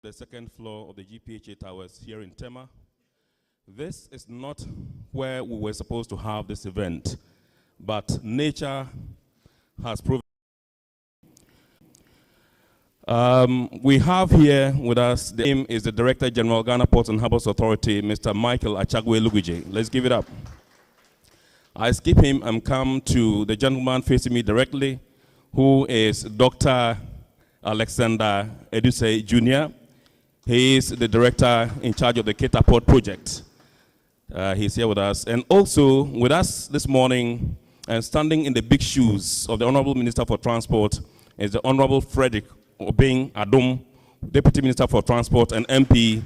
The second floor of the GPHA Towers here in Tema. This is not where we were supposed to have this event, but nature has proven. We have here with us, the name is the Director General, Ghana Ports and Harbours Authority, Mr. Michael Achagwe Luguje. Let's give it up. I skip him and come to the gentleman facing me directly, who is Dr. Alexander Eduse Jr. He is the director in charge of the Keta Port project. He's here with us. And also with us this morning, and standing in the big shoes of the Honorable Minister for Transport, is the Honorable Frederick Obeng Adom, Deputy Minister for Transport and MP,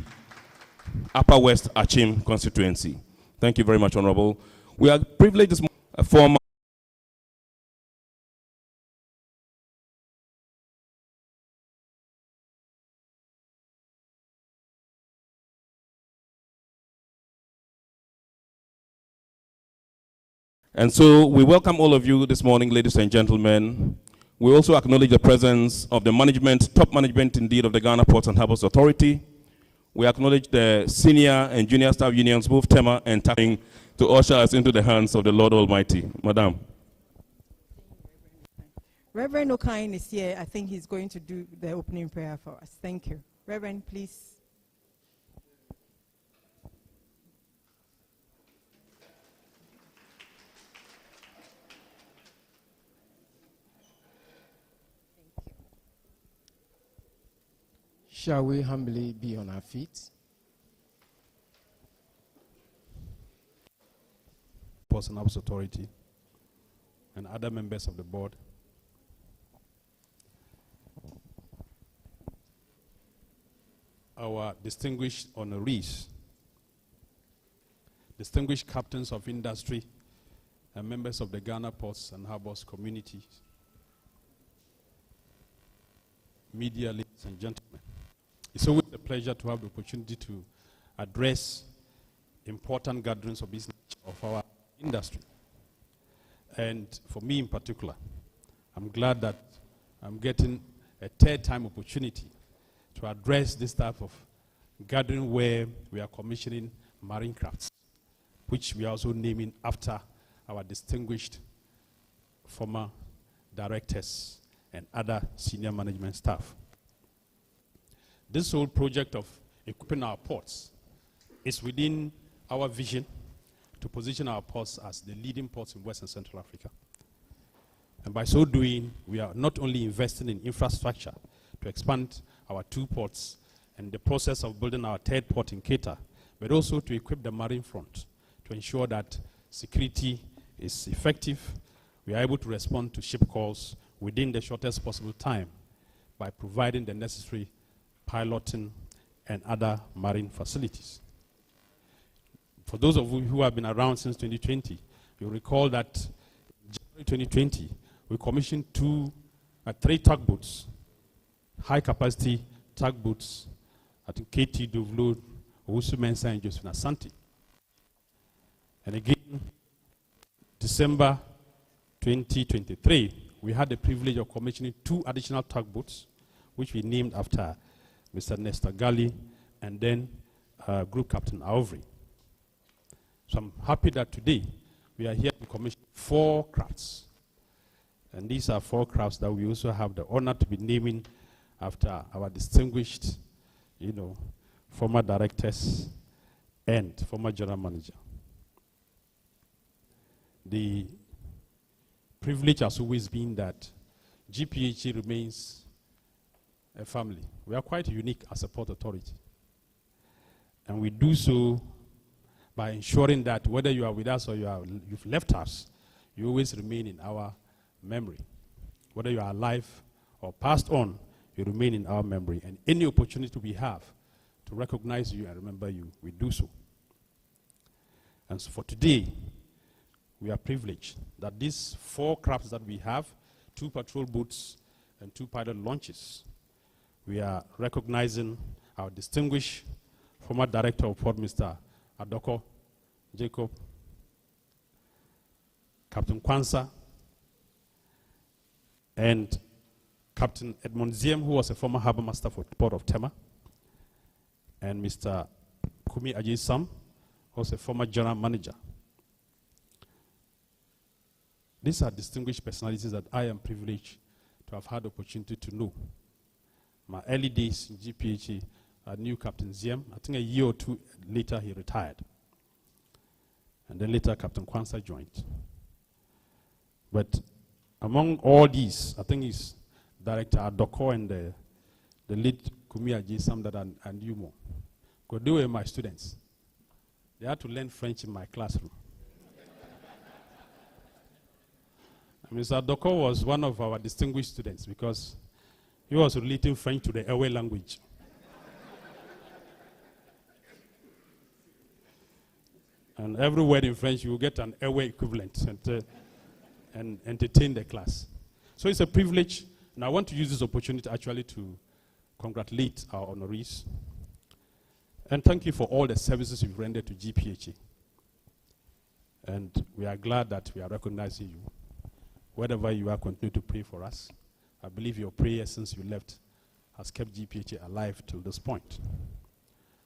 Upper West Achim constituency. Thank you very much, Honorable. We are privileged this morning, a former And so we welcome all of you this morning, ladies and gentlemen. We also acknowledge the presence of the management, top management indeed, of the Ghana Ports and Harbours Authority. We acknowledge the senior and junior staff unions, both Tema and Tapping, to usher us into the hands of the Lord Almighty. Madam. Reverend Okain is here. I think he's going to do the opening prayer for us. Thank you. Reverend, please. Shall we humbly be on our feet? Ports and Harbours Authority and other members of the board. Our distinguished honorees, distinguished captains of industry and members of the Ghana Ports and Harbours communities, media ladies and gentlemen. It's always a pleasure to have the opportunity to address important gatherings of business of our industry. And for me in particular, I'm glad that I'm getting a third time opportunity to address this type of gathering where we are commissioning marine crafts, which we are also naming after our distinguished former directors and other senior management staff. This whole project of equipping our ports is within our vision to position our ports as the leading ports in West and Central Africa. And by so doing, we are not only investing in infrastructure to expand our two ports and the process of building our third port in Keta, but also to equip the marine front to ensure that security is effective. We are able to respond to ship calls within the shortest possible time by providing the necessary piloting and other marine facilities. For those of you who have been around since 2020, you'll recall that in January 2020, we commissioned three tugboats, high-capacity tugboats, I think KT Duvlo, Owusu Mensah, and Josephine Asante. And again, December 2023, we had the privilege of commissioning 2 additional tugboats, which we named after Mr. Nestor Gali and then Group Captain Auvry. So I'm happy that today we are here to commission 4 crafts. And these are 4 crafts that we also have the honor to be naming after our distinguished, former directors and former general manager. The privilege has always been that GPHA remains a family. We are quite unique as a port authority. And we do so by ensuring that whether you are with us or you've left us, you always remain in our memory. Whether you are alive or passed on, you remain in our memory. And any opportunity we have to recognize you and remember you, we do so. And so for today, we are privileged that these 4 crafts that we have, 2 patrol boats and 2 pilot launches, we are recognizing our distinguished former director of port, Mr. Adoko Jacob, Captain Kwanzaa, and Captain Edmond Ziem, who was a former harbor master for the port of Tema, and Mr. Kumi Ajay-Sam, who's a former general manager. These are distinguished personalities that I am privileged to have had the opportunity to know. My early days in GPHA, I knew Captain Ziem. I think a year or two later he retired. And then later Captain Kwanzaa joined. But among all these, I think it's Director Adoko and the late Kumi Ajay-Sam that I knew more. Because they were my students. They had to learn French in my classroom. Mr. Adoko was one of our distinguished students because he was relating French to the Ewe language. And every word in French, you will get an Ewe equivalent and entertain the class. So it's a privilege, and I want to use this opportunity actually to congratulate our honorees. And thank you for all the services you've rendered to GPHA. And we are glad that we are recognizing you. Wherever you are, continue to pray for us. I believe your prayer since you left has kept GPHA alive till this point.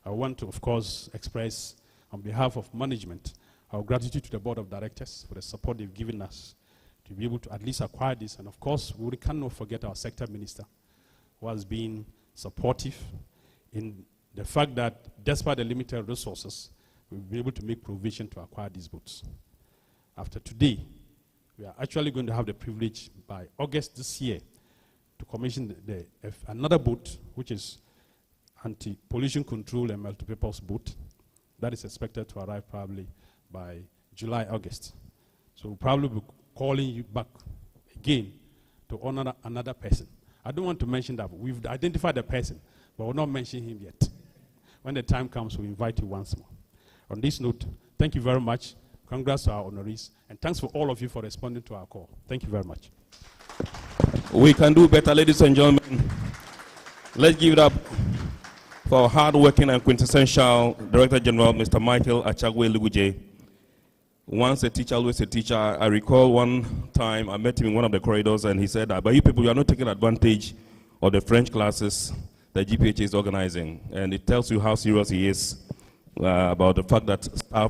I want to, of course, express on behalf of management our gratitude to the board of directors for the support they've given us to be able to at least acquire this. And of course, we cannot forget our sector minister who has been supportive in the fact that despite the limited resources, we've been able to make provision to acquire these boats. After today, we are actually going to have the privilege by August this year to commission another boat, which is anti-pollution control and multi-purpose boat. That is expected to arrive probably by July, August. So we'll probably be calling you back again to honor another person. I don't want to mention that. We've identified the person, but we'll not mention him yet. When the time comes, we'll invite you once more. On this note, thank you very much. Congrats to our honorees, and thanks for all of you for responding to our call. Thank you very much. We can do better, ladies and gentlemen. Let's give it up for our hard-working and quintessential Director General, Mr. Michael Achagwe-Luguje. Once a teacher, always a teacher. I recall one time I met him in one of the corridors, and he said, but you people, you are not taking advantage of the French classes that GPHA is organizing. And it tells you how serious he is about the fact that staff